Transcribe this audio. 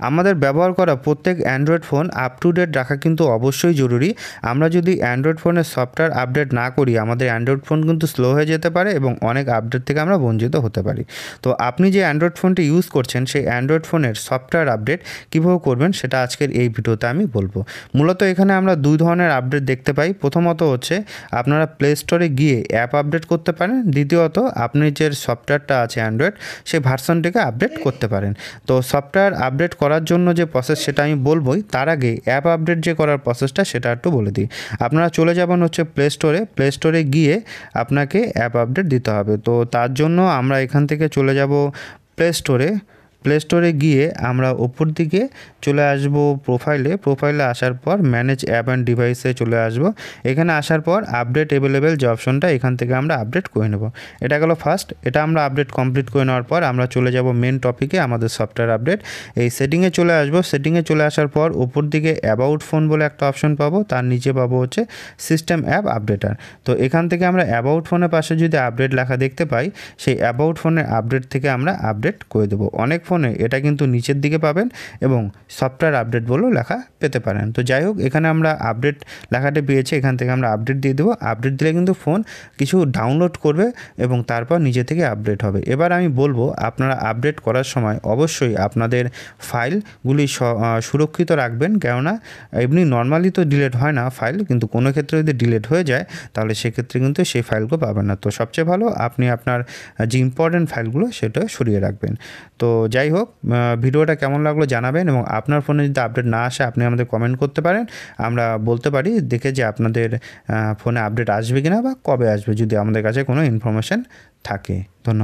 আমাদের ব্যবহার করা প্রত্যেক Android phone up to date রাখা কিন্তু অবশ্যই জরুরি। আমরা যদি অ্যান্ড্রয়েড ফোনের সফটওয়্যার আপডেট না করি আমাদের অ্যান্ড্রয়েড ফোন কিন্তু স্লো হয়ে যেতে পারে এবং অনেক আপডেট থেকে আমরা বঞ্চিত হতে পারি। তো আপনি যে অ্যান্ড্রয়েড ফোনটি ইউজ করছেন সেই অ্যান্ড্রয়েড ফোনের সফটওয়্যার আপডেট কীভাবে করবেন সেটা আজকের এই ভিডিওতে আমি বলবো। মূলত এখানে আমরা দুই ধরনের আপডেট দেখতে পাই। প্রথমত হচ্ছে আপনারা প্লে স্টোরে গিয়ে অ্যাপ আপডেট করতে পারেন, দ্বিতীয়ত আপনি যে সফটওয়্যারটা আছে অ্যান্ড্রয়েড সেই ভার্সনটিকে আপডেট করতে পারেন। তো সফটওয়্যার আপডেট করার জন্য যে প্রসেস সেটা আমি বলবোই, তার আগে অ্যাপ আপডেট যে করার প্রসেসটা সেটা একটু বলে দিই। আপনারা চলে যাবেন হচ্ছে প্লে স্টোরে গিয়ে আপনাকে অ্যাপ আপডেট দিতে হবে। তো তার জন্য আমরা এখান থেকে চলে যাব প্লে স্টোরে গিয়ে আমরা ওপর দিকে চলে আসব প্রোফাইলে আসার পর ম্যানেজ অ্যাপ অ্যান্ড ডিভাইসে চলে আসব। এখানে আসার পর আপডেট অ্যাভেলেবেল যে অপশনটা এখান থেকে আমরা আপডেট করে নেব। এটা গেল ফার্স্ট। এটা আমরা আপডেট কমপ্লিট করে নেওয়ার পর আমরা চলে যাব মেন টপিকে, আমাদের সফটওয়্যার আপডেট। এই সেটিংয়ে চলে আসব। সেটিংয়ে চলে আসার পর ওপর দিকে অ্যাবাউট ফোন বলে একটা অপশন পাবো, তার নিচে পাবো হচ্ছে সিস্টেম অ্যাপ আপডেটার। তো এখান থেকে আমরা অ্যাবাউট ফোনের পাশে যদি আপডেট লেখা দেখতে পাই সেই অ্যাবাউট ফোনের আপডেট থেকে আমরা আপডেট করে দেবো। অনেক ফোনে এটা কিন্তু নিচের দিকে পাবেন এবং সফটওয়্যার আপডেট বলেও লেখা পেতে পারেন। তো যাই হোক, এখানে আমরা আপডেট লেখাটা পেয়েছি, এখান থেকে আমরা আপডেট দিয়ে দেবো। আপডেট দিলে কিন্তু ফোন কিছু ডাউনলোড করবে এবং তারপর নিজে থেকে আপডেট হবে। এবার আমি বলবো আপনারা আপডেট করার সময় অবশ্যই আপনাদের ফাইলগুলি সুরক্ষিত রাখবেন, কেননা এমনি নর্মালি তো ডিলিট হয় না ফাইল, কিন্তু কোনো ক্ষেত্রে যদি ডিলিট হয়ে যায় তাহলে সেক্ষেত্রে কিন্তু সেই ফাইলগুলো পাবেন না। তো সবচেয়ে ভালো আপনি আপনার যে ইম্পর্টেন্ট ফাইলগুলো সেটা সরিয়ে রাখবেন। তো যাই হোক, ভিডিওটা কেমন লাগলো জানাবেন এবং আপনার ফোনে যদি আপডেট না আসে আপনি আমাদের কমেন্ট করতে পারেন। আমরা বলতে পারি দেখে যে আপনাদের ফোনে আপডেট আসবে কিনা বা কবে আসবে, যদি আমাদের কাছে কোনো ইনফরমেশান থাকে। ধন্যবাদ।